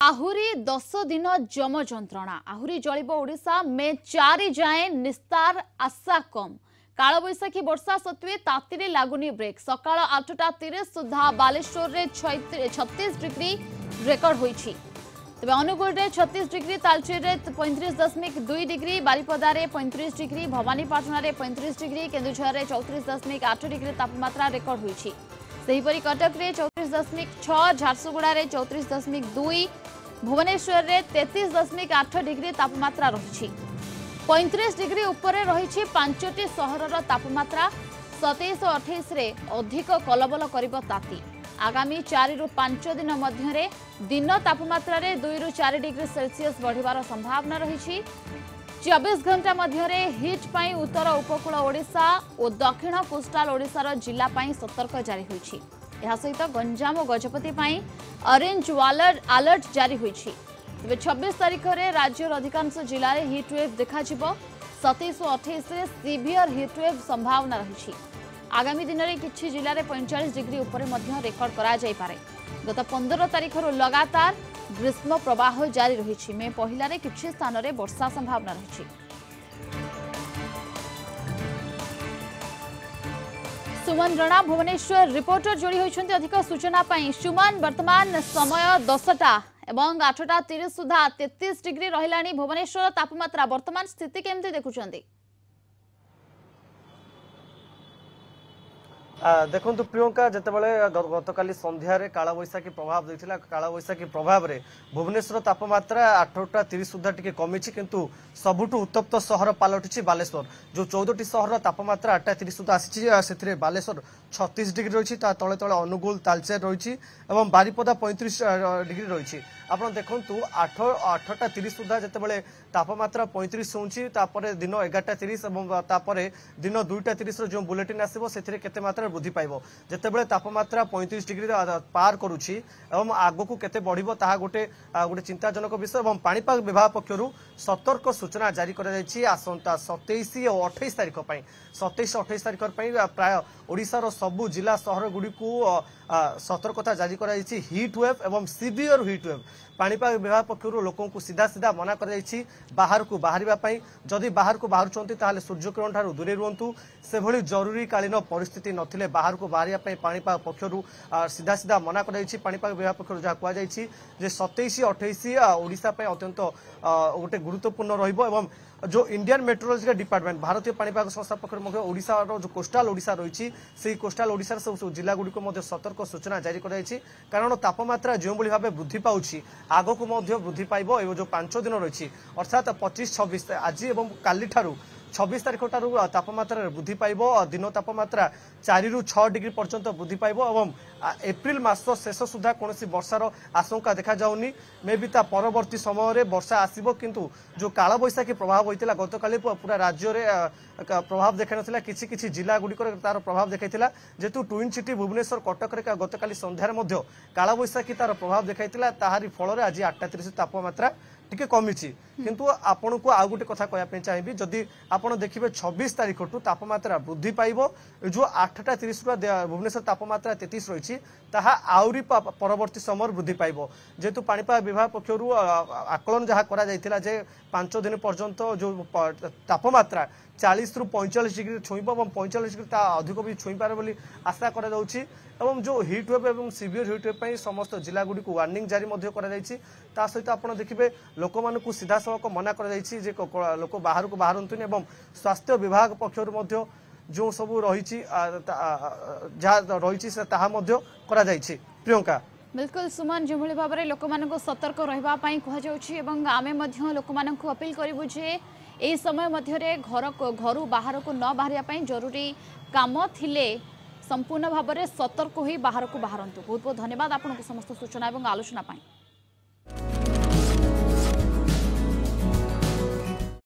आहुरी 10 दिन जम जंत्रणा आहुरी जलिब ओडिशा मे 4 जाए निस्तार आशा कम काल बैशाखी वर्षा सत्वे तातीरे लागुनी ब्रेक सकाळ 8:30 सुधा बालेश्वर रे 36 डिग्री रेकर्ड होईछि तबे अनुगुल रे 36 डिग्री तालचेर रे 35.2 डिग्री बारिपदा रे 35 डिग्री भवानीपाटना रे 35 डिग्री केन्दुझर रे 34.8 डिग्री तापमात्रा रेकर्ड होईछि सेहीपरि कटक रे 34.6 झारसुगुड़ा रे 34.2 भुवनेश्वर रे 33.8 डिग्री तापमात्रा रही 35 डिग्री उपरे रही पांचटी सहरर तापमात्रा 27 और 28 रे अधिक कलबल करिब ताती आगामी 4 रु 5 दिन मध्य दिन तापमात्रा रे 2 रु 4 डिग्री सेल्सियस बढ़िबार संभावना रही 24 घंटा मध्य हिट पाई उत्तर उपकूल ओडिशा और दक्षिण कोस्टाल ओडिशार जिला पाई सतर्क जारी होईछि एहा सहित गंजाम और गजपति पाई ऑरेंज अलर्ट जारी होईछि तबे 26 तारिख रे राज्यर अधिकांश जिले में हिट वेव देखा 27 और 28 रे सीवियर हिट वेव संभावना रही आगामी दिन में किछि जिले में 45 डिग्री उपरे मध्य रेकर्ड करा जाय पारे गत 15 तारिख लगातार ग्रीष्म प्रवाह जारी रही मे पहला रे किछि स्थान रे वर्षा संभावना रही सुमन रणा भुवनेश्वर रिपोर्टर जोड़ी होइछन्ति अधिक सूचना पाई सुमन वर्तमान समय 10टा एवं 8:30 सुधा 33 डिग्री रहिलानी भुवनेश्वर तापमात्रा वर्तमान स्थिति केमते देखुछन्ति देखु प्रियंका जितेबाला गतकाली संध्यारे कालबैशाखी प्रभाव देता कालबैशाखी प्रभाव में भुवनेश्वर तापमात्रा 8:30 सुधा टी कमी किंतु सबुठू उत्तप्त सहर पलटि बालेश्वर जो 14टी सहर तापमात्रा 8:30 सुधा आसी बालेश्वर 36 डिग्री रही तले तले अनुगुल तालचेर रही बारिपदा 35 डिग्री रही आपड़ देखु 8:30 सुधा जितेबाला तापमात्रा 35 होउछि तापरे दिन 11:30 और दिन 2:30 जो बुलेटिन आसो से केते मात्रा वृद्धि पाइब जितेबाला तापमात्रा 35 डिग्री पार करुछि आगक केते बढ़िबो ताहा गोटे चिंताजनक विषय और पाणीपाग विभाग पक्षरु सतर्क सूचना जारी करा जायछि आसंता 27 और 28 तारिख पई 27 28 तारिख पई प्राय ओडिसा सबु जिला सहर गुडी को सतर्कता जारी करा जायछि हिट वेव एवं सीवियर हिट वेव पाणीपाग विभाग पक्षरु लोकों को सीधा सीधा मना कर जायछि बाहर को बाहरिबा पई जदि बाहर को बाहरुचंती ताले सूर्यकिरण ठारू दूरे रुहंतु से भली जरूरी कालीन परिस्थिति नथिले बाहर को बाहरिया पई पाणीपाग पक्षरु सीधा सीधा मना कर जायछि पाणीपाग विभाग पक्षरु जा कुआ जायछि जे 27 28 ओडिसा पई अत्यंत गोटे गुरुत्वपूर्ण रहिबो एवं जो इंडियन मेट्रोलॉजिकल डिपार्टमेंट भारतीय पाणीपाग संस्था पक्ष ओडिशा जो कोस्टाल ओडिशा रही से कोस्टाल ओडिशा सब जिला गुड़िक सतर्क सूचना जारी कर कारण तापमात्रा जो भाव वृद्धि पाँच आगक वृद्धि पाइब जो 5 दिन रही अर्थात 25 26 आज और काली 26 तारिख ठारू तापमात्रा वृद्धि पाइब दिन तापमात्रा 4 रु 6 डिग्री पर्यंत वृद्धि पाइब और एप्रिल मास शेष सुधा कौन वर्षार आशंका देखा जाउनी मे भी परवर्ती समय वर्षा आसब किंतु जो कालबैशाखी प्रभाव होता गतकाली पूरा राज्य में प्रभाव देखा ना किसी जिला गुड़िक तार प्रभाव देखा जेतु ट्विन सिटी भुवनेश्वर कटक गतकाली संध्यार कालबैशाखी तार प्रभाव देखा ताहारी फल आज 8:30 तापमात्रा टिके कमी किंतु आपण को आउ गोटे कथा कहना चाहिए जदि आप देखिए 26 तारिख ठू तापमात्रा वृद्धि पाइब जो 8:30 भुवनेश्वर तापमात्रा 33 रही आहरी परवर्ती समय वृद्धि पाइब जेहेतु पाणीपाग विभाग पक्षरु आकलन जहाँ करा जे 5 दिन पर्यंत जो तापमात्रा 40 रु 45 डिग्री छुईब और 45 डिग्री अधिक भी छुई पारे बोली आशा करा जाउछि एवं जो हिट वेव एवं सीवियर हिट वेव पर समस्त जिला गुड़ी को वार्निंग जारी ता सहित आप देखिए लोक मान सीधा सड़क मना कर लोक बाहर को बाहरतुनि एवं स्वास्थ्य विभाग पक्षर जो सब रही प्रियंका बिल्कुल सुमन जो भाव में लोक मान सतर्क रही कहुच्छे लोक मान अपील करूँ जे यही समय मध्य घर बाहर को न बाहर जरूरी काम थिले संपूर्ण भाव में सतर्क हो बाहर को बाहरतु बहुत बहुत धन्यवाद आपको समस्त सूचना और आलोचना।